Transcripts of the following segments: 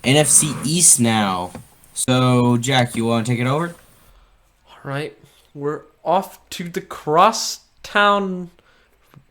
NFC East now. So, Jack, you want to take it over? All right, we're off to the crosstown,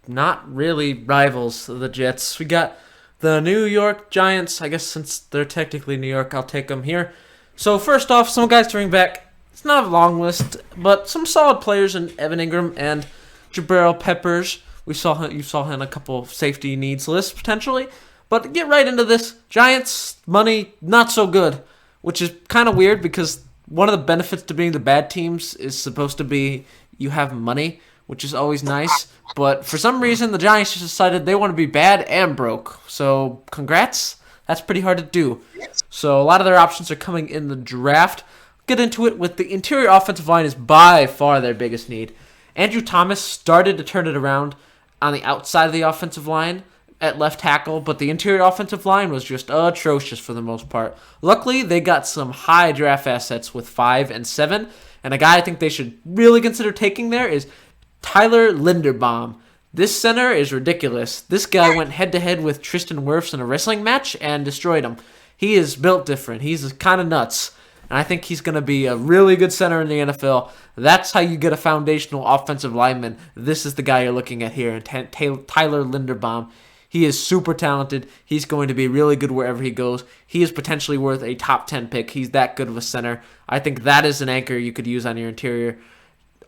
not really rivals of the Jets. We got the New York Giants. I guess since they're technically New York, I'll take them here. So first off, some guys to bring back. It's not a long list, but some solid players in Evan Ingram and Jabril Peppers. You saw him in a couple of safety needs lists potentially. But get right into this. Giants money not so good, which is kind of weird because one of the benefits to being the bad teams is supposed to be you have money, which is always nice. But for some reason, the Giants just decided they want to be bad and broke. So congrats. That's pretty hard to do. So a lot of their options are coming in the draft. Get into it with the interior offensive line is by far their biggest need. Andrew Thomas started to turn it around on the outside of the offensive line at left tackle, but the interior offensive line was just atrocious for the most part. Luckily, they got some high draft assets with 5 and 7, and a guy I think they should really consider taking there is Tyler Linderbaum. This center is ridiculous. This guy went head-to-head with Tristan Wirfs in a wrestling match and destroyed him. He is built different. He's kind of nuts. And I think he's going to be a really good center in the NFL. That's how you get a foundational offensive lineman. This is the guy you're looking at here, Tyler Linderbaum. He is super talented. He's going to be really good wherever he goes. He is potentially worth a top 10 pick. He's that good of a center. I think that is an anchor you could use on your interior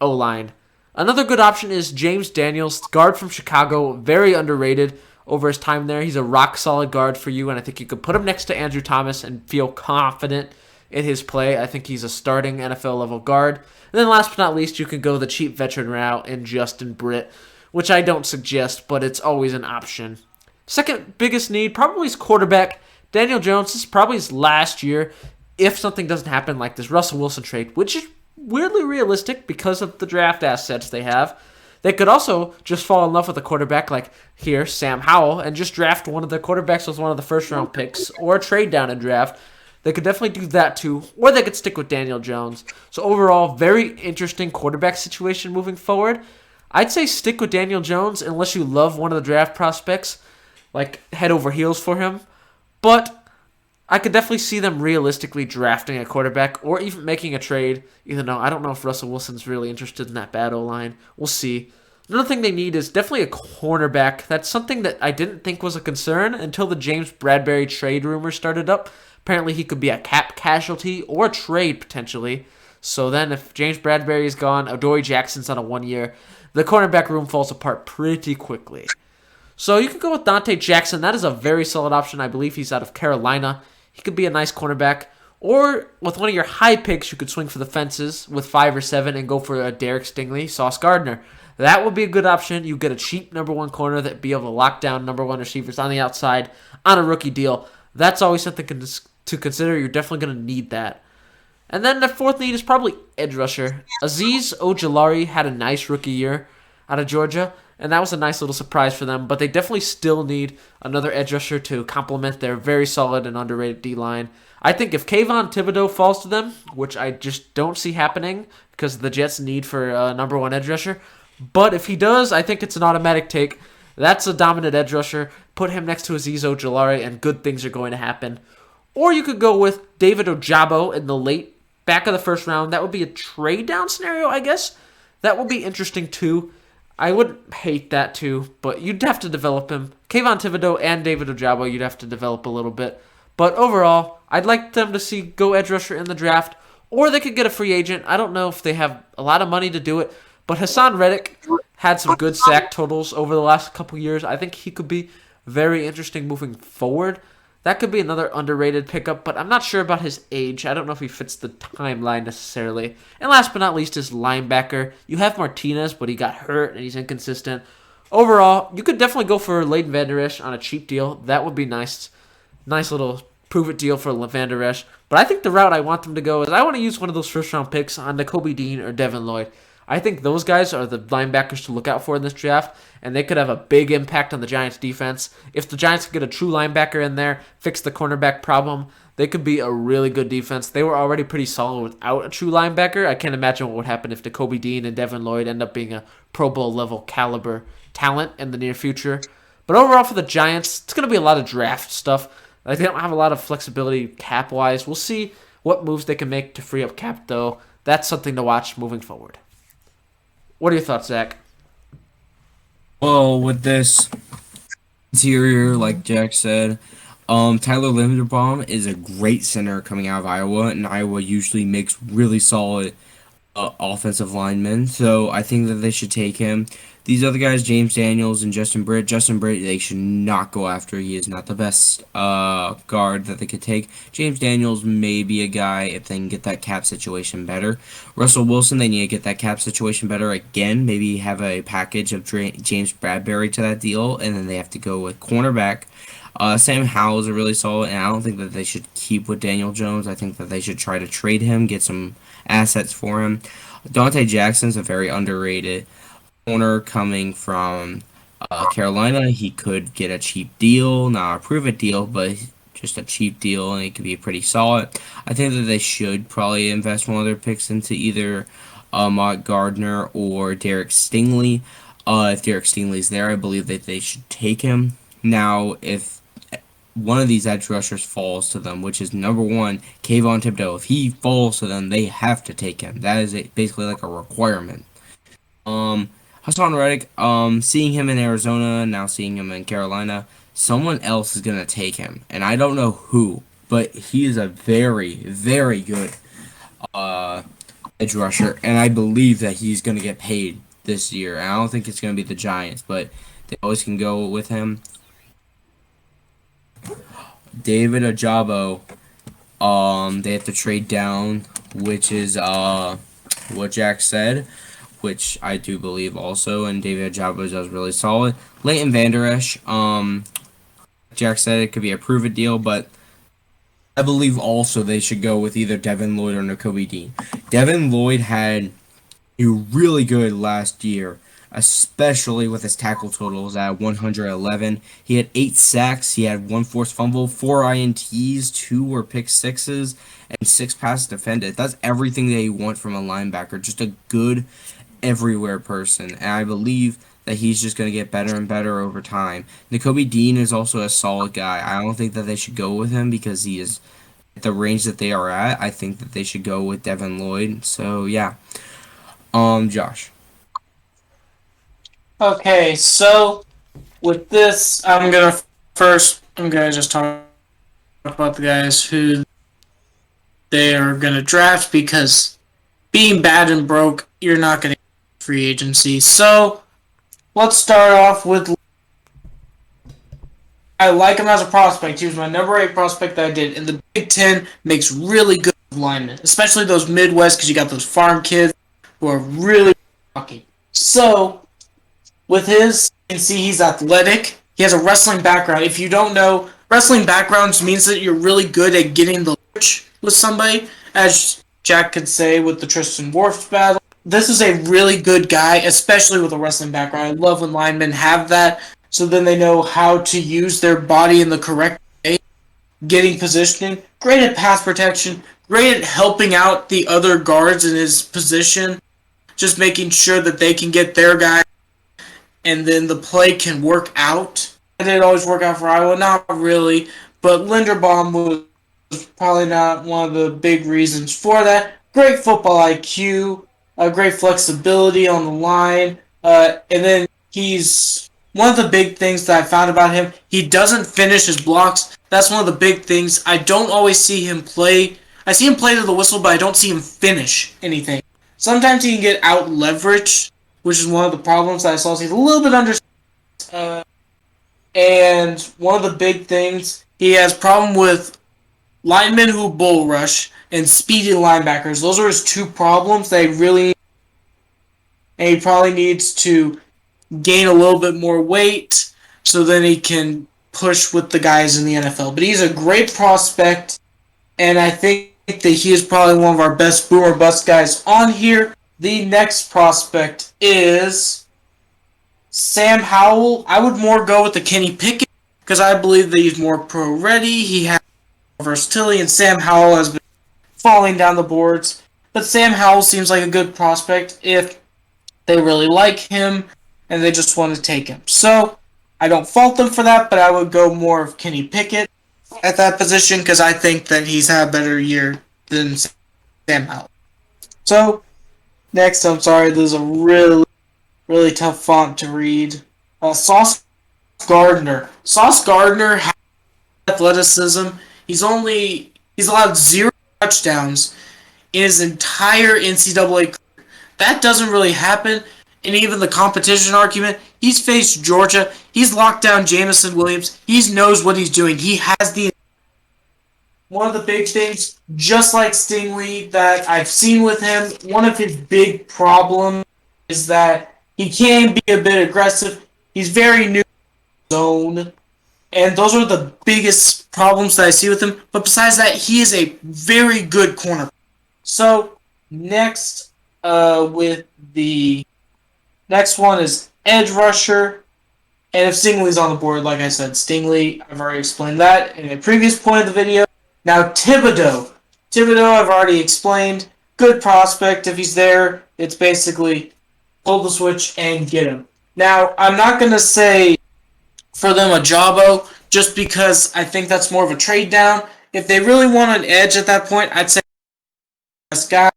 O-line. Another good option is James Daniels, guard from Chicago, very underrated over his time there. He's a rock-solid guard for you, and I think you could put him next to Andrew Thomas and feel confident in his play. I think he's a starting NFL-level guard. And then last but not least, you can go the cheap veteran route in Justin Britt, which I don't suggest, but it's always an option. Second biggest need probably is quarterback. Daniel Jones, this is probably his last year if something doesn't happen like this Russell Wilson trade, which is weirdly realistic because of the draft assets they have. They could also just fall in love with a quarterback like here, Sam Howell, and just draft one of the quarterbacks with one of the first-round picks or trade down and draft. They could definitely do that too, or they could stick with Daniel Jones. So overall, very interesting quarterback situation moving forward. I'd say stick with Daniel Jones unless you love one of the draft prospects, like head over heels for him. But I could definitely see them realistically drafting a quarterback or even making a trade, even though I don't know if Russell Wilson's really interested in that bad O-line. We'll see. Another thing they need is definitely a cornerback. That's something that I didn't think was a concern until the James Bradbury trade rumor started up. Apparently he could be a cap casualty or a trade potentially. So then if James Bradbury is gone, Adoree Jackson's on a 1 year, the cornerback room falls apart pretty quickly. So you could go with Dante Jackson. That is a very solid option. I believe he's out of Carolina. He could be a nice cornerback. Or with one of your high picks, you could swing for the fences with 5 or 7 and go for a Derek Stingley, Sauce Gardner. That would be a good option. You get a cheap number 1 corner that be able to lock down number 1 receivers on the outside on a rookie deal. That's always something to consider. You're definitely going to need that. And then the fourth need is probably edge rusher. Aziz Ogilari had a nice rookie year out of Georgia, and that was a nice little surprise for them. But they definitely still need another edge rusher to complement their very solid and underrated D-line. I think if Kayvon Thibodeau falls to them, which I just don't see happening because of the Jets' need for a number 1 edge rusher, but if he does, I think it's an automatic take. That's a dominant edge rusher. Put him next to Aziz Ojulari, and good things are going to happen. Or you could go with David Ojabo in the late back of the first round. That would be a trade down scenario, I guess. That would be interesting too. I wouldn't hate that too, but you'd have to develop him. Kayvon Thibodeau and David Ojabo, you'd have to develop a little bit. But overall, I'd like them to see go edge rusher in the draft, or they could get a free agent. I don't know if they have a lot of money to do it, but Hassan Reddick had some good sack totals over the last couple years. I think he could be very interesting moving forward. That could be another underrated pickup, but I'm not sure about his age. I don't know if he fits the timeline necessarily. And last but not least is linebacker. You have Martinez, but he got hurt and he's inconsistent. Overall, you could definitely go for Leighton Vander Esch on a cheap deal. That would be nice. Nice little prove-it deal for Vander Esch. But I think the route I want them to go is I want to use one of those first-round picks on Kobe Dean or Devin Lloyd. I think those guys are the linebackers to look out for in this draft, and they could have a big impact on the Giants' defense. If the Giants could get a true linebacker in there, fix the cornerback problem, they could be a really good defense. They were already pretty solid without a true linebacker. I can't imagine what would happen if Kobe Dean and Devin Lloyd end up being a Pro Bowl level caliber talent in the near future. But overall for the Giants, it's going to be a lot of draft stuff. Like, they don't have a lot of flexibility cap-wise. We'll see what moves they can make to free up cap, though. That's something to watch moving forward. What are your thoughts, Zach? Well, with this interior, like Jack said, Tyler Linderbaum is a great center coming out of Iowa, and Iowa usually makes really solid offensive linemen. So I think that they should take him. These other guys, James Daniels and Justin Britt. Justin Britt, they should not go after. He is not the best guard that they could take. James Daniels may be a guy if they can get that cap situation better. Russell Wilson, they need to get that cap situation better again. Maybe have a package of James Bradbury to that deal, and then they have to go with cornerback. Sam Howell is a really solid, and I don't think that they should keep with Daniel Jones. I think that they should try to trade him, get some assets for him. Dante Jackson's a very underrated corner coming from Carolina. He could get a cheap deal, not a prove-it deal, but just a cheap deal, and it could be pretty solid. I think that they should probably invest one of their picks into either Mott Gardner or Derek Stingley. If Derek Stingley's there, I believe that they should take him. Now, if one of these edge rushers falls to them, which is number one, Kayvon Thibodeau. If he falls to them, they have to take him. That is basically like a requirement. Hassan Reddick, seeing him in Arizona, now seeing him in Carolina, someone else is going to take him. And I don't know who, but he is a very, very good edge rusher. And I believe that he's going to get paid this year. And I don't think it's going to be the Giants, but they always can go with him. David Ojabo, they have to trade down, which is what Jack said, which I do believe also, and David Ojabo does really solid. Leighton Vander Esch, Jack said it could be a prove-it deal, but I believe also they should go with either Devin Lloyd or Nakobe Dean. Devin Lloyd had a really good last year, especially with his tackle totals at 111. He had 8 sacks, he had 1 forced fumble, 4 INTs, 2 were pick sixes, and 6 passes defended. That's everything that you want from a linebacker, just a good everywhere person. And I believe that he's just going to get better and better over time. Nakobe Dean is also a solid guy. I don't think that they should go with him because he is at the range that they are at. I think that they should go with Devin Lloyd. So, yeah. Josh. Okay, so with this, I'm gonna just talk about the guys who they are gonna draft, because being bad and broke, you're not gonna get free agency. So let's start off with. I like him as a prospect. He was my number 8 prospect that I did. And the Big Ten makes really good linemen, especially those Midwest, because you got those farm kids who are really lucky. So with his, you can see he's athletic. He has a wrestling background. If you don't know, wrestling backgrounds means that you're really good at getting the leverage with somebody, as Jack could say with the Tristan Wirfs battle. This is a really good guy, especially with a wrestling background. I love when linemen have that, so then they know how to use their body in the correct way, getting positioning. Great at pass protection, great at helping out the other guards in his position, just making sure that they can get their guy, and then the play can work out. It didn't always work out for Iowa, not really, but Linderbaum was probably not one of the big reasons for that. Great football IQ, great flexibility on the line, and then he's one of the big things that I found about him. He doesn't finish his blocks. That's one of the big things. I don't always see him play. I see him play to the whistle, but I don't see him finish anything. Sometimes he can get out leveraged, which is one of the problems that I saw. He's a little bit under. And one of the big things, he has problem with linemen who bull rush and speedy linebackers. Those are his 2 problems that he really. And he probably needs to gain a little bit more weight so then he can push with the guys in the NFL. But he's a great prospect, and I think that he is probably one of our best boom or bust guys on here. The next prospect is Sam Howell. I would more go with the Kenny Pickett, because I believe that he's more pro-ready. He has more versatility, and Sam Howell has been falling down the boards. But Sam Howell seems like a good prospect if they really like him and they just want to take him. So I don't fault them for that, but I would go more of Kenny Pickett. at that position because I think that he's had a better year than Sam Howell. So, next, I'm sorry, this is a really, really tough font to read. Sauce Gardner. Sauce Gardner has athleticism. He's allowed 0 touchdowns in his entire NCAA career. That doesn't really happen in even the competition argument. He's faced Georgia. He's locked down Jamison Williams. He knows what he's doing. He has the one of the big things, just like Stingley, that I've seen with him. One of his big problems is that he can be a bit aggressive. He's very new zone. And those are the biggest problems that I see with him. But besides that, he is a very good corner. So, next, with the next one is edge rusher. And if Stingley's on the board, like I said, Stingley, I've already explained that in a previous point of the video. Now, Thibodeau. Thibodeau, I've already explained. Good prospect. If he's there, it's basically pull the switch and get him. Now, I'm not going to say for them a Jabo, just because I think that's more of a trade down. If they really want an edge at that point, I'd say this guy,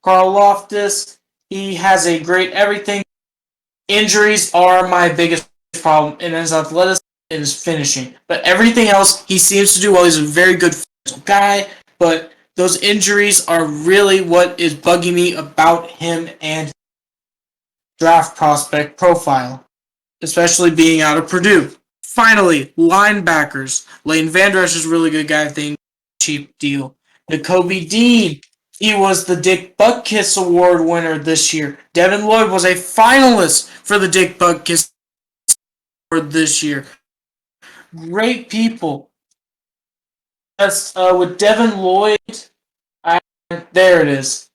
Carl Loftus. He has a great everything. Injuries are my biggest problem, and his athleticism and his finishing. But everything else, he seems to do well. He's a very good guy, but those injuries are really what is bugging me about him and draft prospect profile, especially being out of Purdue. Finally, linebackers. Leighton Vander Esch is a really good guy, I think. Cheap deal. Nakobe Dean. He was the Dick Butkus Award winner this year. Devin Lloyd was a finalist for the Dick Butkus Award this year. Great people. Yes, with Devin Lloyd, there it is.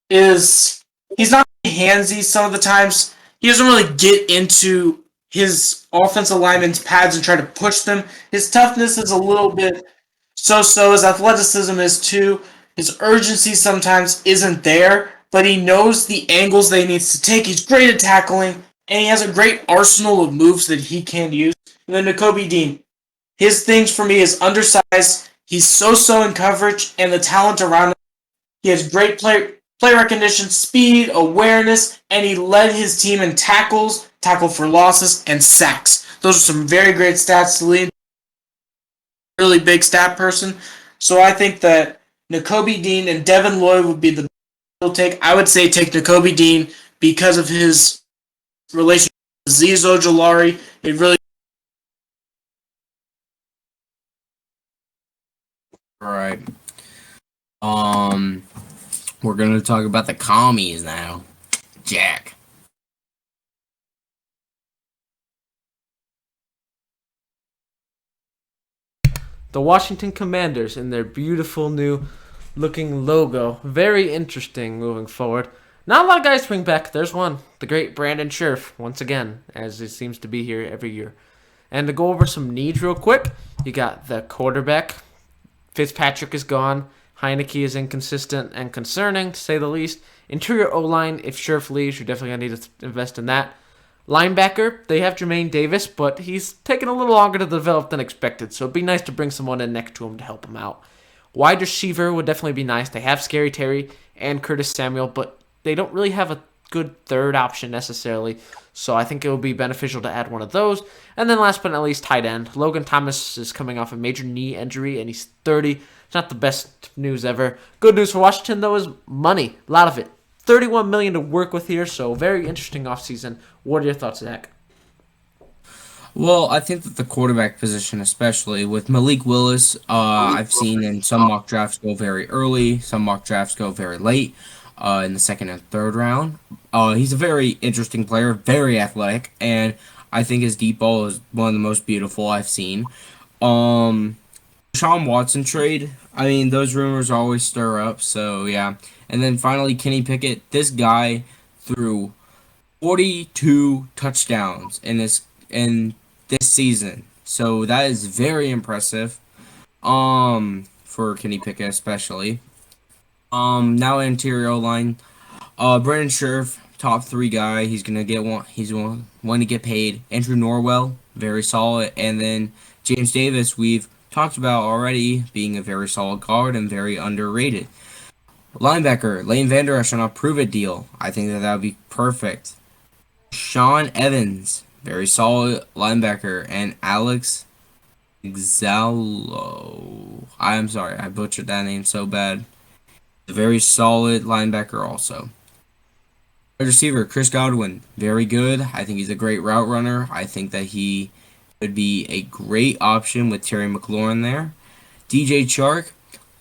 He's not handsy some of the times. He doesn't really get into his offensive linemen's pads and try to push them. His toughness is a little bit so-so. His athleticism is too. His urgency sometimes isn't there, but he knows the angles that he needs to take. He's great at tackling, and he has a great arsenal of moves that he can use. And then Nakobe Dean. His things for me is undersized. He's so-so in coverage, and the talent around him. He has great play recognition, speed, awareness, and he led his team in tackles, tackle for losses, and sacks. Those are some very great stats to lead. Really big stat person. So I think that Nakobe Dean and Devin Lloyd would be the take. I would say take Nakobe Dean because of his relationship with Aziz Ogilari. It really. All right. We're gonna talk about the commies now. Jack. The Washington Commanders in their beautiful new looking logo. Very interesting moving forward. Not a lot of guys to bring back. There's one. The great Brandon Scherf, once again, as he seems to be here every year. And to go over some needs real quick, you got the quarterback. Fitzpatrick is gone. Heineke is inconsistent and concerning, to say the least. Interior O-line, if Scherf leaves, you're definitely going to need to invest in that. Linebacker, they have Jermaine Davis, but he's taken a little longer to develop than expected, so it'd be nice to bring someone in next to him to help him out. Wide receiver would definitely be nice. They have Scary Terry and Curtis Samuel, but they don't really have a good third option necessarily, so I think it would be beneficial to add one of those. And then last but not least, tight end. Logan Thomas is coming off a major knee injury, and he's 30. It's not the best news ever. Good news for Washington, though, is money. A lot of it. $31 million to work with here, so very interesting offseason. What are your thoughts, Zach? Well, I think that the quarterback position, especially with Malik Willis, I've seen in some mock drafts go very early, some mock drafts go very late, in the second and third round. He's a very interesting player, very athletic, and I think his deep ball is one of the most beautiful I've seen. Deshaun Watson trade, I mean, those rumors always stir up, so yeah. And then finally, Kenny Pickett. This guy threw 42 touchdowns in this season, so that is very impressive. For Kenny Pickett especially. Now interior line. Brandon Scherf, top 3 guy. He's gonna get one. He's one to get paid. Andrew Norwell, very solid, and then James Davis, we've talked about already being a very solid guard and very underrated. Linebacker, Lane Vander Esch on a prove-it deal. I think that would be perfect. Sean Evans, very solid linebacker. And Alex Xalo. I'm sorry, I butchered that name so bad. A very solid linebacker also. Wide receiver, Chris Godwin, very good. I think he's a great route runner. I think that he would be a great option with Terry McLaurin there. DJ Chark,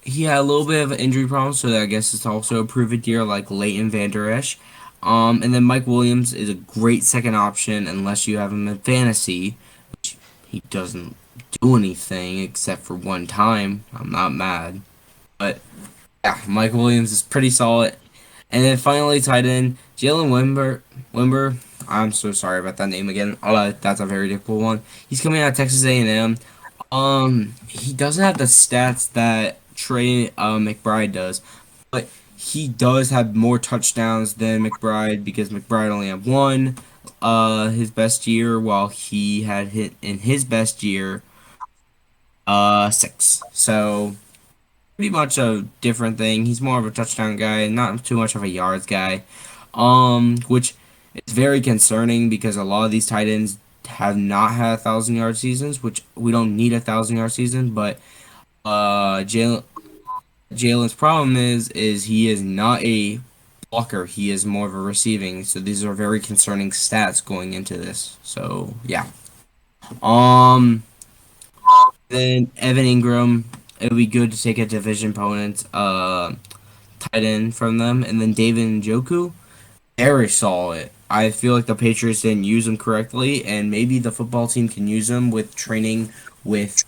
he had a little bit of an injury problem, so I guess it's also a prove-it year like Leighton Vander Esch. And then Mike Williams is a great second option unless you have him in fantasy, which he doesn't do anything except for one time. I'm not mad. But yeah, Mike Williams is pretty solid. And then finally, tight end, Jalen Wimber. I'm so sorry about that name again. That's a very difficult one. He's coming out of Texas A&M. He doesn't have the stats that Trey McBride does, but he does have more touchdowns than McBride because McBride only had one his best year, while he had hit in his best year 6. So pretty much a different thing. He's more of a touchdown guy, not too much of a yards guy. Which is very concerning because a lot of these tight ends have not had 1,000-yard seasons, which we don't need a 1,000-yard season, but Jalen's problem is he is not a blocker. He is more of a receiving. So these are very concerning stats going into this. So yeah. Then Evan Ingram. It would be good to take a division opponent tight end from them, and then David Njoku, very solid. I feel like the Patriots didn't use him correctly, and maybe the football team can use him with training with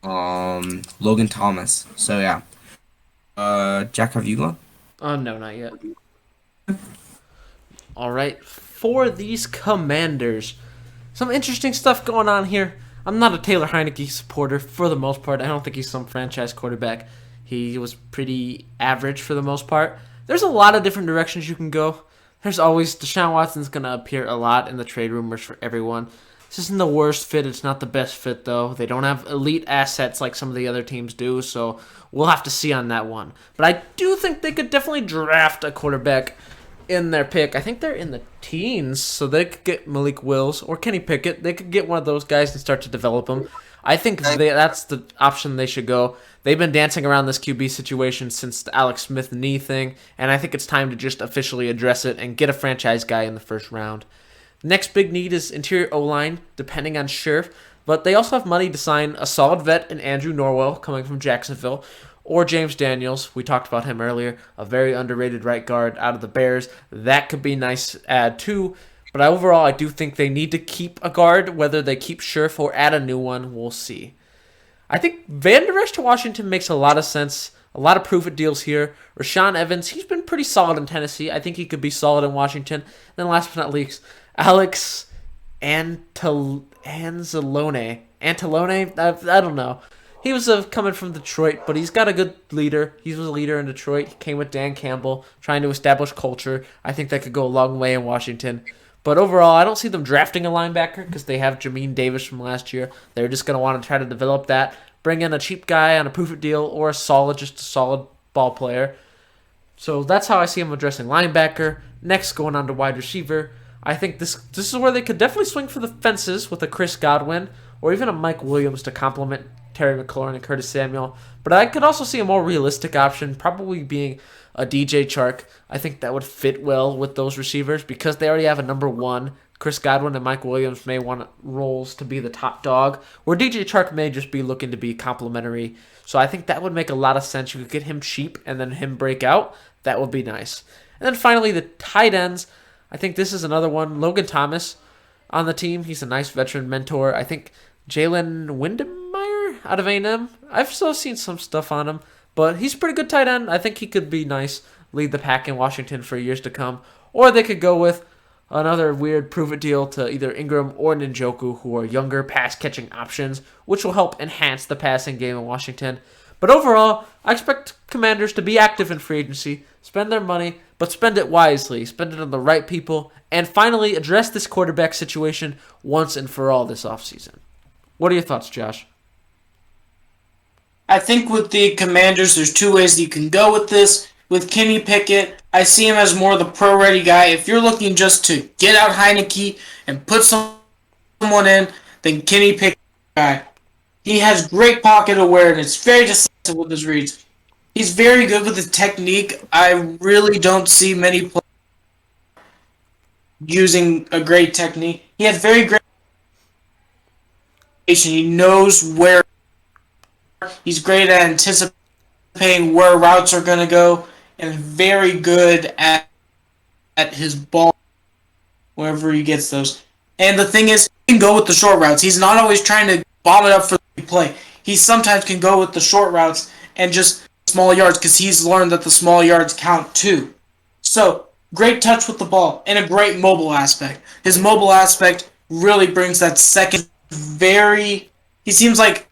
Logan Thomas. So yeah. Jack, have you gone? No, not yet. All right, for these Commanders, some interesting stuff going on here. I'm not a Taylor Heineke supporter for the most part. I don't think he's some franchise quarterback. He was pretty average for the most part. There's a lot of different directions you can go. There's always Deshaun Watson's going to appear a lot in the trade rumors for everyone. This isn't the worst fit. It's not the best fit, though. They don't have elite assets like some of the other teams do, so we'll have to see on that one. But I do think they could definitely draft a quarterback in their pick. I think they're in the teens, so they could get Malik Willis or Kenny Pickett. They could get one of those guys and start to develop them. I think that's the option they should go. They've been dancing around this QB situation since the Alex Smith knee thing, and I think it's time to just officially address it and get a franchise guy in the first round. Next big need is interior O-line, depending on Scherf, but they also have money to sign a solid vet in Andrew Norwell coming from Jacksonville, or James Daniels. We talked about him earlier, a very underrated right guard out of the Bears. That could be a nice add too. But overall, I do think they need to keep a guard. Whether they keep Scherf or add a new one, we'll see. I think Van Der Esch to Washington makes a lot of sense. A lot of prove-it deals here. Rashaan Evans, he's been pretty solid in Tennessee. I think he could be solid in Washington. And then last but not least, Alex Anzalone. I don't know. He was coming from Detroit, but he's got a good leader. He was a leader in Detroit. He came with Dan Campbell, trying to establish culture. I think that could go a long way in Washington. But overall, I don't see them drafting a linebacker because they have Jamin Davis from last year. They're just going to want to try to develop that, bring in a cheap guy on a proof deal or just a solid ball player. So that's how I see them addressing linebacker. Next, going on to wide receiver. I think this is where they could definitely swing for the fences with a Chris Godwin or even a Mike Williams to complement Terry McLaurin and Curtis Samuel. But I could also see a more realistic option probably being a DJ Chark. I think that would fit well with those receivers because they already have a number one. Chris Godwin and Mike Williams may want roles to be the top dog, where DJ Chark may just be looking to be complimentary. So I think that would make a lot of sense. You could get him cheap and then him break out. That would be nice. And then finally, the tight ends. I think this is another one. Logan Thomas on the team. He's a nice veteran mentor. I think Jalen Windemeyer out of A&M. I've still seen some stuff on him, but he's a pretty good tight end. I think he could be nice, lead the pack in Washington for years to come. Or they could go with another weird prove-it deal to either Ingram or Njoku, who are younger pass-catching options, which will help enhance the passing game in Washington. But overall, I expect Commanders to be active in free agency, spend their money, but spend it wisely, spend it on the right people, and finally address this quarterback situation once and for all this offseason. What are your thoughts, Josh? I think with the Commanders, there's two ways that you can go with this. With Kenny Pickett, I see him as more the pro-ready guy. If you're looking just to get out Heineke and put someone in, then Kenny Pickett guy. He has great pocket awareness, very decisive with his reads. He's very good with his technique. I really don't see many players using a great technique. He has very great. He knows where. He's great at anticipating where routes are going to go, and very good at his ball wherever he gets those. And the thing is, he can go with the short routes. He's not always trying to bomb it up for the play. He sometimes can go with the short routes and just small yards because he's learned that the small yards count too. So, great touch with the ball and a great mobile aspect. His mobile aspect really brings that second he seems like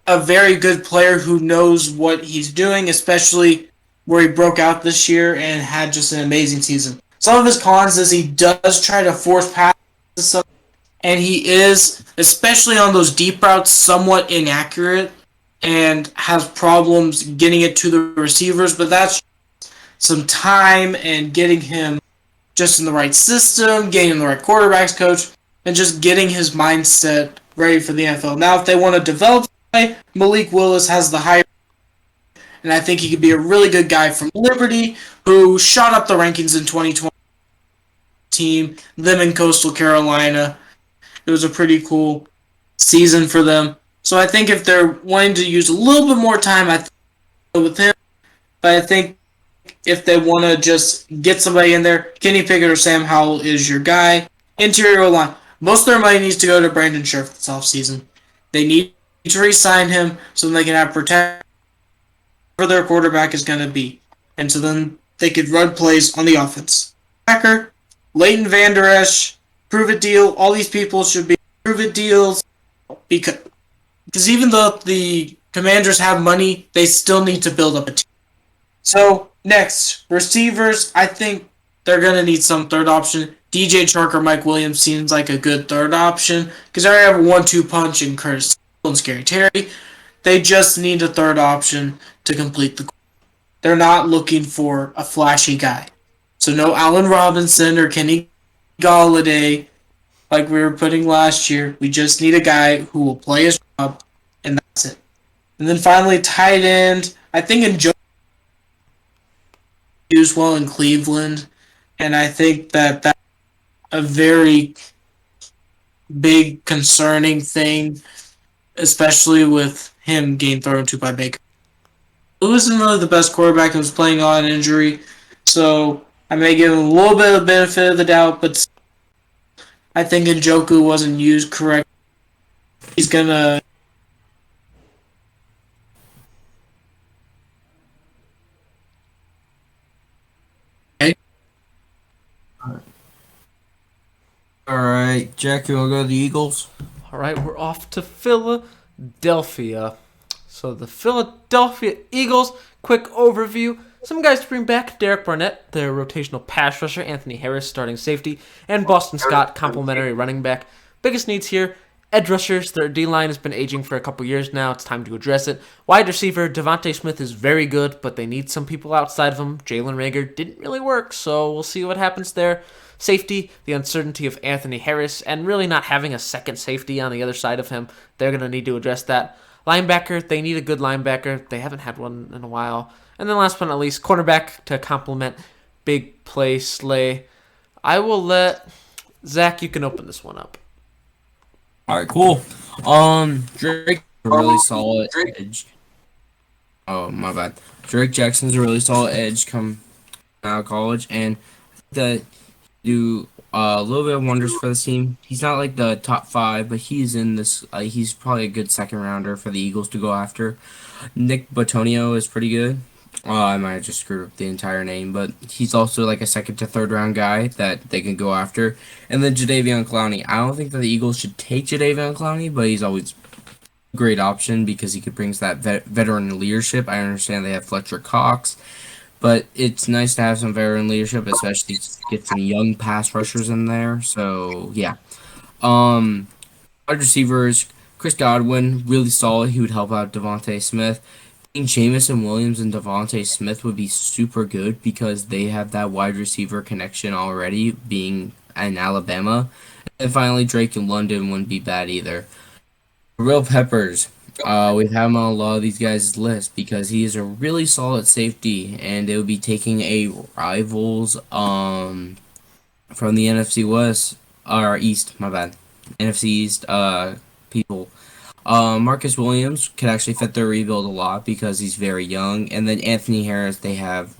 a very good player who knows what he's doing, especially where he broke out this year and had just an amazing season. Some of his cons is he does try to force passes, and he is, especially on those deep routes, somewhat inaccurate and has problems getting it to the receivers, but that's some time and getting him just in the right system, getting him the right quarterbacks coach, and just getting his mindset ready for the NFL. Now, if they want to develop Malik Willis has the higher, and I think he could be a really good guy from Liberty who shot up the rankings in 2020 team, them in Coastal Carolina. It was a pretty cool season for them. So I think if they're wanting to use a little bit more time, I think with him. But I think if they want to just get somebody in there, Kenny Pickett or Sam Howell is your guy. Interior line. Most of their money needs to go to Brandon Scherff this offseason. They need to re-sign him so they can have protection where their quarterback is going to be. And so then they could run plays on the offense. Packer, Leighton Vander Esch, prove it deal. All these people should be prove it deals because even though the Commanders have money, they still need to build up a team. So next, receivers, I think they're going to need some third option. DJ Chark or Mike Williams seems like a good third option because they already have a 1-2 punch in Curtis and Scary Terry. They just need a third option to complete the. They're not looking for a flashy guy. So no Allen Robinson or Kenny Galladay like we were putting last year. We just need a guy who will play his job, and that's it. And then finally, tight end. I think in Joe used well in Cleveland, and I think that's a very big concerning thing, especially with him getting thrown to by Baker. He wasn't really the best quarterback who was playing on an injury, so I may give him a little bit of the benefit of the doubt, but I think Njoku wasn't used correctly. He's going to... Okay. All right, Jack, you want to go to the Eagles? All right, we're off to Philadelphia. So the Philadelphia Eagles, quick overview. Some guys to bring back: Derek Barnett, their rotational pass rusher; Anthony Harris, starting safety; and Boston Scott, complimentary running back. Biggest needs here: edge rushers. Their D-line has been aging for a couple years now. It's time to address it. Wide receiver, Devonte Smith is very good, but they need some people outside of him. Jalen Reagor didn't really work, so we'll see what happens there. Safety, the uncertainty of Anthony Harris, and really not having a second safety on the other side of him. They're going to need to address that. Linebacker, they need a good linebacker. They haven't had one in a while. And then last but not least, cornerback to complement big play Slay. I will let Zach, you can open this one up. All right, cool. Drake, a really solid edge. Oh, my bad. Drake Jackson's a really solid edge come out of college, and that do a little bit of wonders for this team. He's not like the top 5, but he's in this. He's probably a good second rounder for the Eagles to go after. Nick Botonio is pretty good. I might have just screwed up the entire name, but he's also like a second to third round guy that they can go after. And then Jadeveon Clowney. I don't think that the Eagles should take Jadeveon Clowney, but he's always a great option because he brings that veteran leadership. I understand they have Fletcher Cox, but it's nice to have some veteran leadership, especially to get some young pass rushers in there. So, yeah. Wide receivers, Chris Godwin, really solid. He would help out Devonte Smith. I think Jamison Williams and Devonte Smith would be super good because they have that wide receiver connection already, being in Alabama. And finally, Drake and London wouldn't be bad either. Real Peppers. We have him on a lot of these guys' list because he is a really solid safety, and they would be taking a rivals from the NFC West or East, my bad, NFC East people. Marcus Williams could actually fit their rebuild a lot because he's very young, and then Anthony Harris they have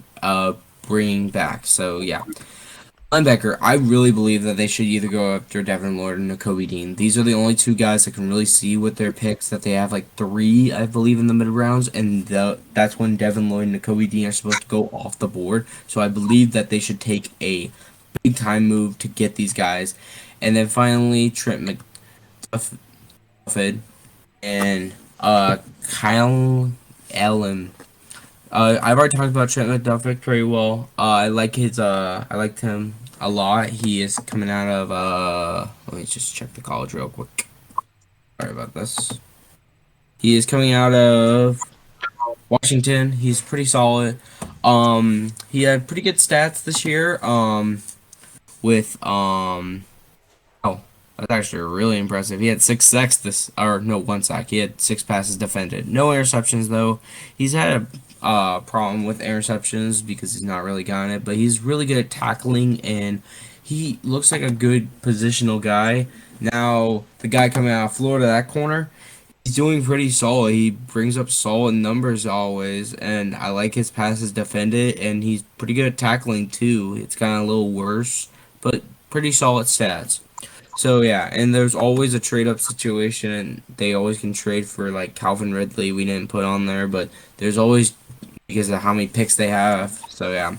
bringing back. So yeah. Linebacker, I really believe that they should either go after Devin Lloyd or Nakobe Dean. These are the only two guys that can really see with their picks that they have like three, I believe, in the mid rounds, and that's when Devin Lloyd and Nakobe Dean are supposed to go off the board. So I believe that they should take a big time move to get these guys. And then finally, Trent McDuffie and Kyle Allen. I've already talked about Trent McDuffie pretty well. I liked him a lot. He is coming out of let me just check the college real quick. Sorry about this. He is coming out of Washington. He's pretty solid. He had pretty good stats this year. With oh, that's actually really impressive. He had 6 sacks 1 sack. He had 6 passes defended. No interceptions though. He's had a problem with interceptions because he's not really gotten it, but he's really good at tackling and he looks like a good positional guy. Now the guy coming out of Florida, that corner, he's doing pretty solid. He brings up solid numbers always, and I like his passes defended, and he's pretty good at tackling too. It's kind of a little worse, but pretty solid stats. So yeah, and there's always a trade-up situation, and they always can trade for like Calvin Ridley. We didn't put on there, but there's always because of how many picks they have. So yeah,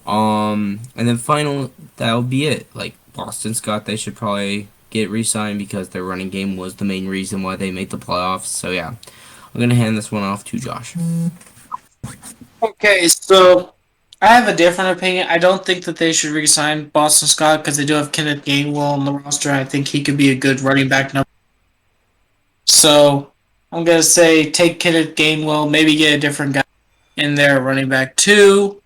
and then final that'll be it. Like Boston Scott, they should probably get re-signed because their running game was the main reason why they made the playoffs. So yeah, I'm gonna hand this one off to Josh. Okay, so I have a different opinion. I don't think that they should re-sign Boston Scott because they do have Kenneth Gainwell on the roster. I think he could be a good running back number. So I'm gonna say take Kenneth Gainwell, maybe get a different guy in there, running back 2.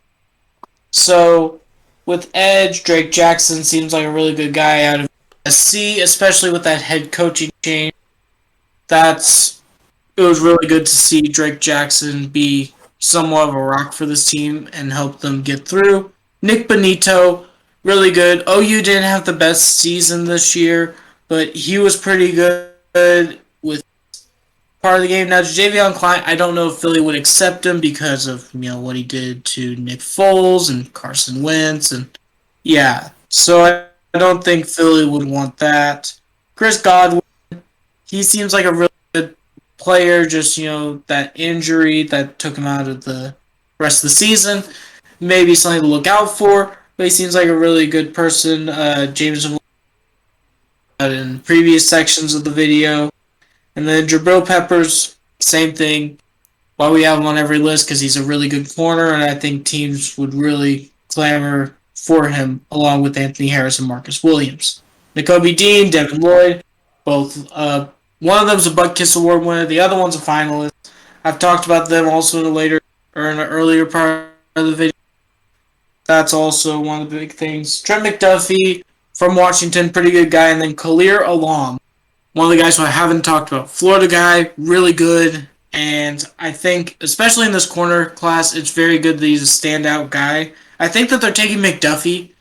So with edge, Drake Jackson seems like a really good guy out of SC, especially with that head coaching change. It was really good to see Drake Jackson be somewhat of a rock for this team and help them get through. Nick Bonito, really good. OU didn't have the best season this year, but he was pretty good with part of the game. Now, Javion Clyde, I don't know if Philly would accept him because of what he did to Nick Foles and Carson Wentz, and yeah. So I don't think Philly would want that. Chris Godwin, he seems like a really good player. Just that injury that took him out of the rest of the season, maybe something to look out for. But he seems like a really good person. James in previous sections of the video. And then Jabril Peppers, same thing. Why we have him on every list? Because he's a really good corner, and I think teams would really clamor for him, along with Anthony Harris and Marcus Williams. Nakobe Dean, Devin Lloyd, both. One of them's a Butkus Award winner. The other one's a finalist. I've talked about them also in an earlier part of the video. That's also one of the big things. Trent McDuffie from Washington, pretty good guy, and then Khalil Alam. One of the guys who I haven't talked about. Florida guy, really good. And I think, especially in this corner class, it's very good that he's a standout guy. I think that they're taking McDuffie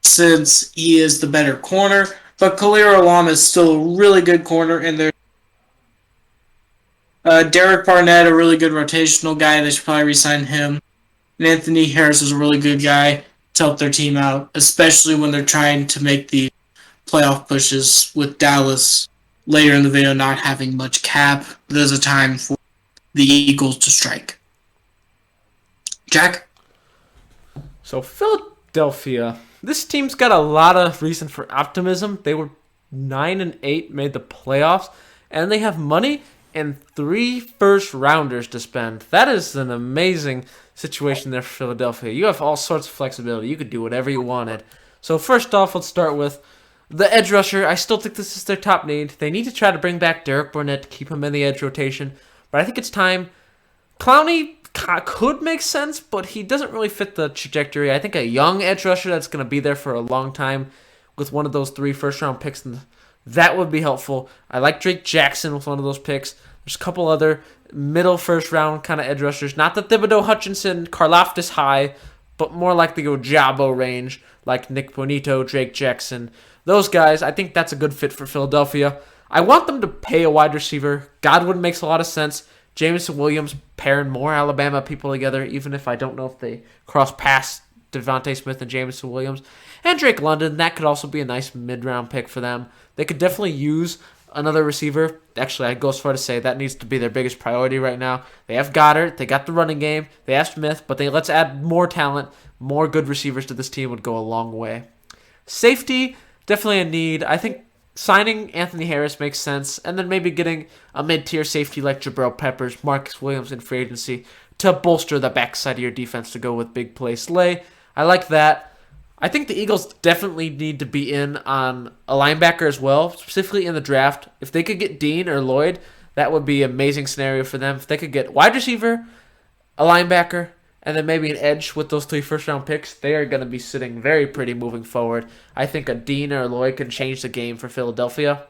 since he is the better corner. But Khalil Alam is still a really good corner. And Derek Barnett, a really good rotational guy. They should probably re-sign him. And Anthony Harris is a really good guy to help their team out, especially when they're trying to make the playoff pushes with Dallas later in the video not having much cap. There's a time for the Eagles to strike. Jack? So Philadelphia, this team's got a lot of reason for optimism. They were 9-8, made the playoffs, and they have money and 3 first-rounders to spend. That is an amazing situation there for Philadelphia. You have all sorts of flexibility. You could do whatever you wanted. So first off, let's start with The edge rusher, I still think this is their top need. They need to try to bring back Derek Barnett to keep him in the edge rotation. But I think it's time. Clowney could make sense, but he doesn't really fit the trajectory. I think a young edge rusher that's going to be there for a long time with one of those 3 first-round picks, that would be helpful. I like Drake Jackson with one of those picks. There's a couple other middle first-round kind of edge rushers. Not the Thibodeau Hutchinson, Karlaftis high, but more like the Ojabo range, like Nick Bonito, Drake Jackson. Those guys, I think that's a good fit for Philadelphia. I want them to pay a wide receiver. Godwin makes a lot of sense. Jameson Williams pairing more Alabama people together, even if I don't know if they cross past Devontae Smith and Jameson Williams. And Drake London, that could also be a nice mid-round pick for them. They could definitely use another receiver. Actually, I'd go as far to say that needs to be their biggest priority right now. They have Goddard, they got the running game, they have Smith, but let's add more talent, more good receivers to this team would go a long way. Safety, definitely a need. I think signing Anthony Harris makes sense, and then maybe getting a mid-tier safety like Jabril Peppers, Marcus Williams in free agency to bolster the backside of your defense to go with big play Slay. I like that. I think the Eagles definitely need to be in on a linebacker as well, specifically in the draft. If they could get Dean or Lloyd, that would be an amazing scenario for them. If they could get wide receiver, a linebacker, and then maybe an edge with those 3 first-round picks, they are going to be sitting very pretty moving forward. I think a Dean or a Lloyd can change the game for Philadelphia.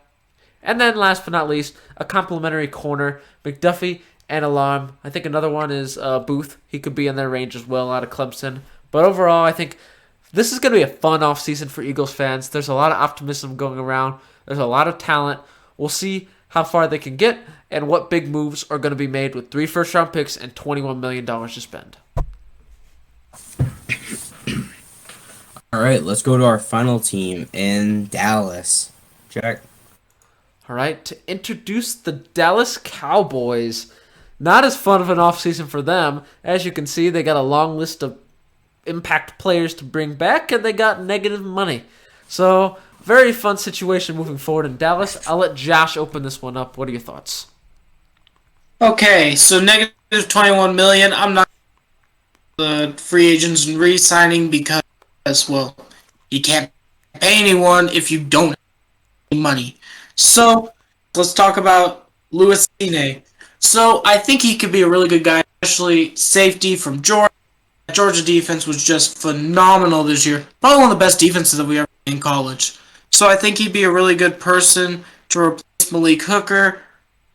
And then last but not least, a complimentary corner, McDuffie and Alarm. I think another one is Booth. He could be in their range as well out of Clemson. But overall, I think this is going to be a fun offseason for Eagles fans. There's a lot of optimism going around. There's a lot of talent. We'll see how far they can get and what big moves are going to be made with 3 first-round picks and $21 million to spend. All right, let's go to our final team in Dallas. Jack. All right, to introduce the Dallas Cowboys. Not as fun of an offseason for them. As you can see, they got a long list of impact players to bring back, and they got negative money. So, very fun situation moving forward in Dallas. I'll let Josh open this one up. What are your thoughts? Okay, so negative $21 million. I'm not the free agents and re-signing because, well, you can't pay anyone if you don't have any money. So, let's talk about Louis Cine. So, I think he could be a really good guy, especially safety from Georgia. Georgia defense was just phenomenal this year. Probably one of the best defenses that we ever had in college. So I think he'd be a really good person to replace Malik Hooker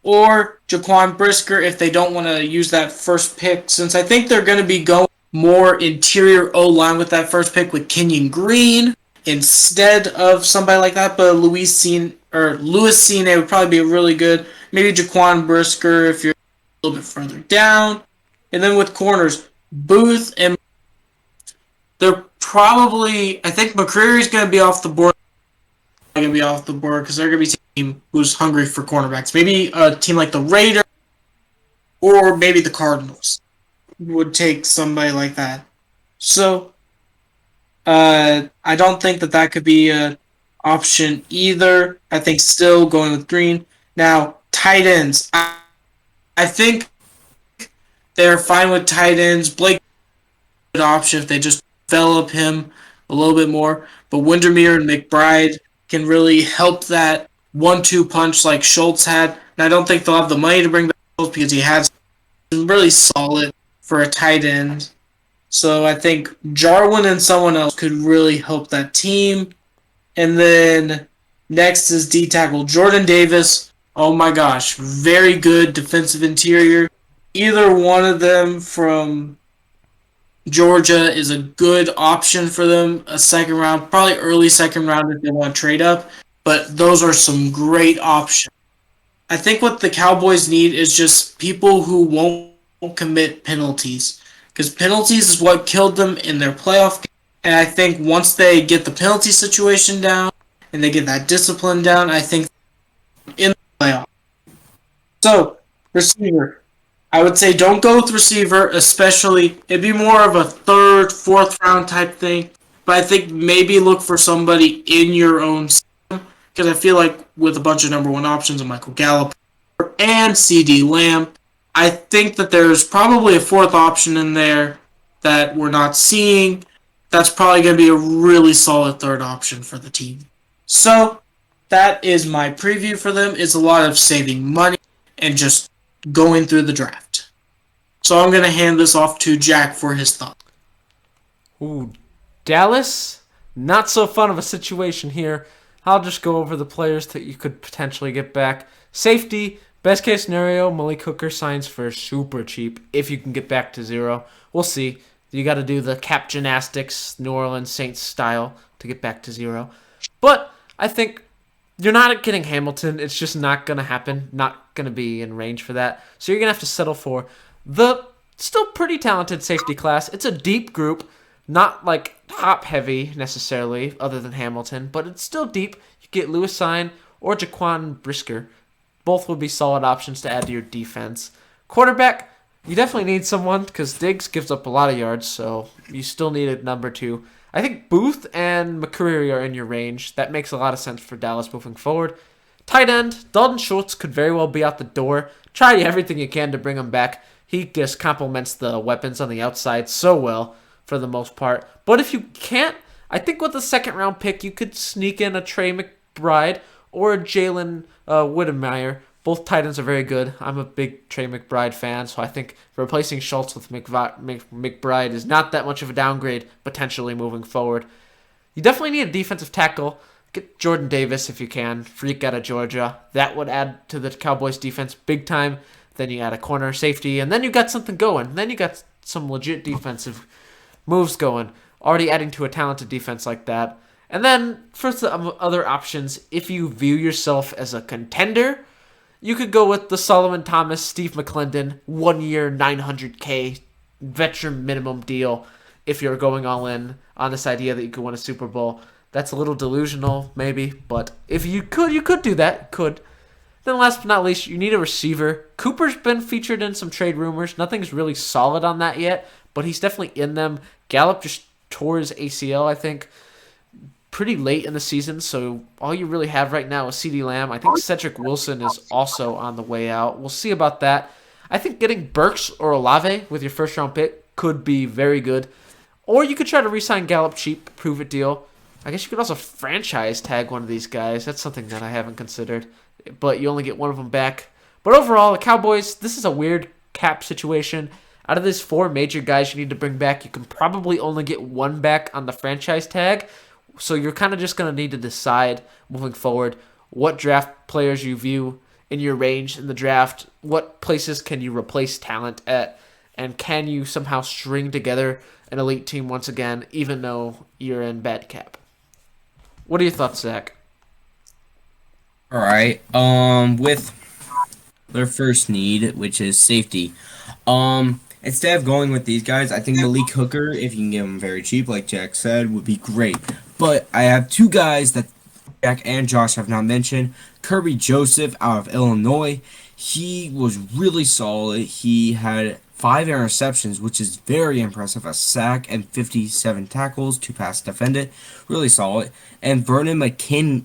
or Jaquan Brisker if they don't want to use that first pick, since I think they're going to be going more interior O-line with that first pick with Kenyon Green instead of somebody like that. But Louis Cine would probably be a really good. Maybe Jaquan Brisker if you're a little bit further down. And then with corners, Booth and they're probably. I think McCreary's going to be off the board. Going to be off the board because they're going to be a team who's hungry for cornerbacks. Maybe a team like the Raiders or maybe the Cardinals would take somebody like that. So I don't think that could be an option either. I think still going with Green. Now tight ends. I think they're fine with tight ends. Blake, good option if they just develop him a little bit more. But Windermere and McBride can really help that 1-2 punch like Schultz had. And I don't think they'll have the money to bring back Schultz because he has been really solid for a tight end. So I think Jarwin and someone else could really help that team. And then next is D-tackle Jordan Davis. Oh my gosh, very good defensive interior. Either one of them from Georgia is a good option for them. A second round, probably early second round if they want to trade up. But those are some great options. I think what the Cowboys need is just people who won't commit penalties. Because penalties is what killed them in their playoff game. And I think once they get the penalty situation down and they get that discipline down, I think in the playoff. So, receiver. I would say don't go with receiver, especially. It'd be more of a third, fourth round type thing. But I think maybe look for somebody in your own system. Because I feel like with a bunch of number one options of Michael Gallup and CD Lamb, I think that there's probably a fourth option in there that we're not seeing. That's probably going to be a really solid third option for the team. So that is my preview for them. It's a lot of saving money and just going through the draft. So I'm going to hand this off to Jack for his thoughts. Ooh, Dallas, not so fun of a situation here. I'll just go over the players that you could potentially get back. Safety, best case scenario, Malik Hooker signs for super cheap if you can get back to zero. We'll see. You got to do the cap gymnastics, New Orleans Saints style to get back to zero. But I think you're not getting Hamilton. It's just not going to happen. Not going to be in range for that. So you're going to have to settle for the still pretty talented safety class. It's a deep group. Not like top heavy necessarily, other than Hamilton, but it's still deep. You get Lewis Sign or Jaquan Brisker. Both would be solid options to add to your defense. Quarterback, you definitely need someone because Diggs gives up a lot of yards, so you still need a number two. I think Booth and McCreary are in your range. That makes a lot of sense for Dallas moving forward. Tight end, Dalton Schultz could very well be out the door. Try everything you can to bring him back. He just complements the weapons on the outside so well for the most part. But if you can't, I think with the second round pick, you could sneak in a Trey McBride or a Jalen Whittemire. Both tight ends are very good. I'm a big Trey McBride fan, so I think replacing Schultz with McBride is not that much of a downgrade potentially moving forward. You definitely need a defensive tackle. Get Jordan Davis if you can. Freak out of Georgia. That would add to the Cowboys defense big time. Then you add a corner safety, and then you got something going. Then you got some legit defensive moves going, already adding to a talented defense like that. And then for some other options, if you view yourself as a contender, you could go with the Solomon Thomas, Steve McClendon, 1 year, $900K veteran minimum deal if you're going all in on this idea that you could win a Super Bowl. That's a little delusional, maybe, but if you could do that. Could. Then last but not least, you need a receiver. Cooper's been featured in some trade rumors. Nothing's really solid on that yet, but he's definitely in them. Gallup just tore his ACL, I think, pretty late in the season, so all you really have right now is CeeDee Lamb. I think Cedric Wilson is also on the way out. We'll see about that. I think getting Burks or Olave with your first-round pick could be very good. Or you could try to re-sign Gallup cheap, prove-it deal. I guess you could also franchise tag one of these guys. That's something that I haven't considered, but you only get one of them back. But overall, the Cowboys, this is a weird cap situation. Out of these four major guys you need to bring back, you can probably only get one back on the franchise tag. So you're kind of just going to need to decide moving forward what draft players you view in your range in the draft, what places can you replace talent at, and can you somehow string together an elite team once again, even though you're in bad cap. What are your thoughts, Zach? All right. With their first need, which is safety. Instead of going with these guys, I think Malik Hooker, if you can get him very cheap, like Jack said, would be great. But I have two guys that Jack and Josh have not mentioned. Kirby Joseph out of Illinois. He was really solid. He had 5 interceptions, which is very impressive. A sack and 57 tackles, 2 pass defended. Really solid. And Vernon McKinney.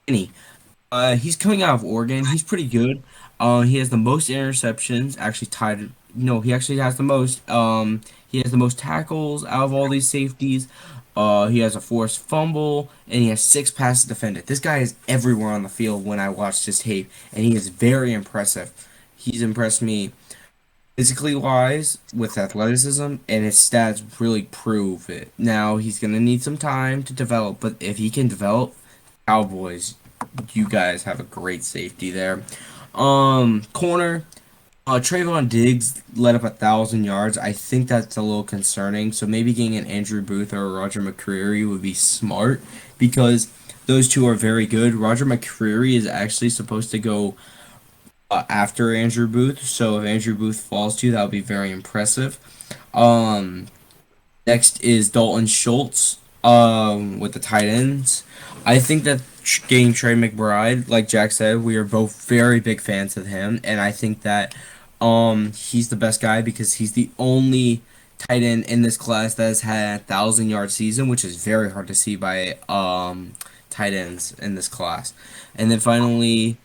He's coming out of Oregon. He's pretty good. He has the most interceptions, actually tied. No, he actually has the most. He has the most tackles out of all these safeties. He has a forced fumble, and he has 6 passes defended. This guy is everywhere on the field when I watch this tape, and he is very impressive. He's impressed me physically wise with athleticism, and his stats really prove it. Now, he's going to need some time to develop, but if he can develop, Cowboys, you guys have a great safety there. Corner, Trayvon Diggs led up 1,000 yards. I think that's a little concerning. So maybe getting an Andrew Booth or a Roger McCreary would be smart because those two are very good. Roger McCreary is actually supposed to go after Andrew Booth. So if Andrew Booth falls to you, that would be very impressive. Next is Dalton Schultz with the tight ends. I think that getting Trey McBride, like Jack said, we are both very big fans of him, and I think that he's the best guy because he's the only tight end in this class that has had a 1,000-yard season, which is very hard to see by tight ends in this class. And then finally,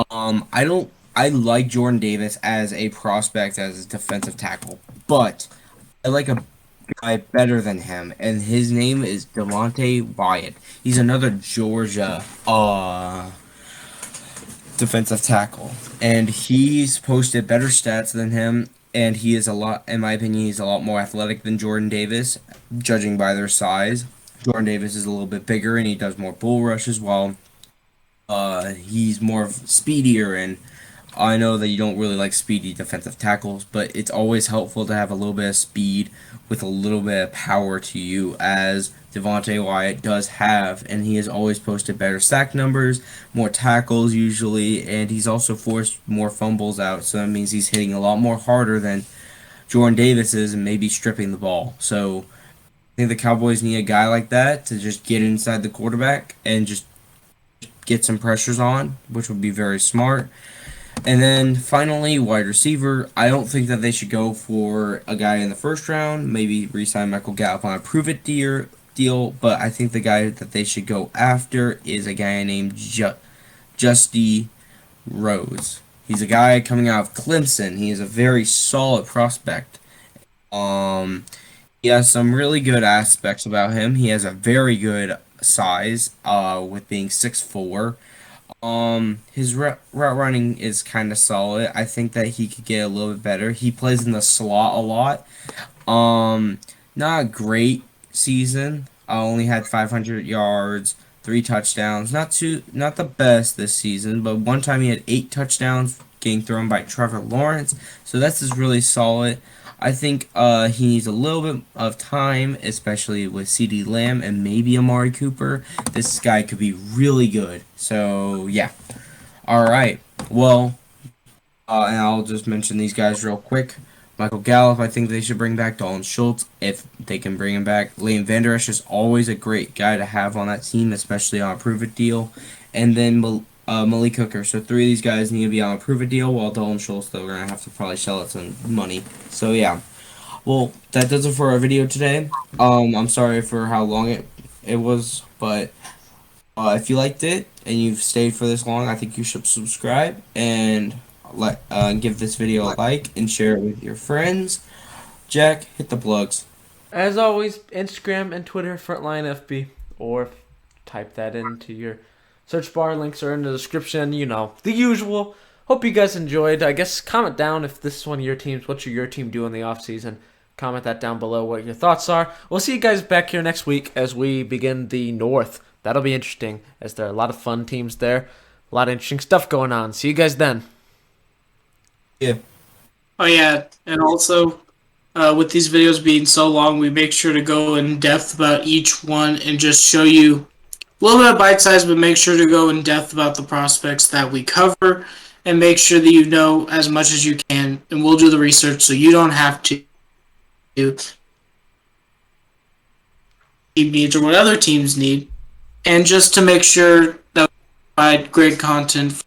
I like Jordan Davis as a prospect as a defensive tackle, but I like a guy better than him, and his name is Devonte Wyatt. He's another Georgia defensive tackle, and he's posted better stats than him. And he is a lot, in my opinion, he's a lot more athletic than Jordan Davis, judging by their size. Jordan Davis is a little bit bigger, and he does more bull rushes, while he's more speedier. And I know that you don't really like speedy defensive tackles, but it's always helpful to have a little bit of speed with a little bit of power to you, as Devonte Wyatt does have, and he has always posted better sack numbers, more tackles usually, and he's also forced more fumbles out, so that means he's hitting a lot more harder than Jordan Davis is and maybe stripping the ball. So I think the Cowboys need a guy like that to just get inside the quarterback and just get some pressures on, which would be very smart. And then finally, wide receiver. I don't think that they should go for a guy in the first round. Maybe re-sign Michael Gallup on a prove-it deal. But I think the guy that they should go after is a guy named Justine Rose. He's a guy coming out of Clemson. He is a very solid prospect. He has some really good aspects about him. He has a very good size, with being 6'4". His route running is kind of solid. I think that he could get a little bit better. He plays in the slot a lot. Not a great season. I only had 500 yards, 3 touchdowns. Not the best this season, but one time he had 8 touchdowns getting thrown by Trevor Lawrence. So that's just really solid. I think he needs a little bit of time, especially with CeeDee Lamb and maybe Amari Cooper. This guy could be really good. So, yeah. All right. Well, and I'll just mention these guys real quick. Michael Gallup, I think they should bring back. Dalton Schultz, if they can bring him back. Leighton Vander Esch is always a great guy to have on that team, especially on a prove-it deal. And then Malik Hooker. So 3 of these guys need to be on a prove-it deal, while Dalton Schultz, though, we're going to have to probably shell out some money. So, yeah. Well, that does it for our video today. I'm sorry for how long it was, but if you liked it and you've stayed for this long, I think you should subscribe and give this video a like and share it with your friends. Jack, hit the plugs. As always, Instagram and Twitter, Frontline FB, or type that into your search bar. Links are in the description, the usual. Hope you guys enjoyed. I guess comment down if this is one of your teams. What should your team do in the offseason? Comment that down below what your thoughts are. We'll see you guys back here next week as we begin the North. That'll be interesting, as there are a lot of fun teams there. A lot of interesting stuff going on. See you guys then. Yeah. Oh yeah, and also with these videos being so long, we make sure to go in depth about each one and just show you a little bit of bite size, but make sure to go in depth about the prospects that we cover and make sure that you know as much as you can, and we'll do the research so you don't have to team needs or what other teams need, and just to make sure that we provide great content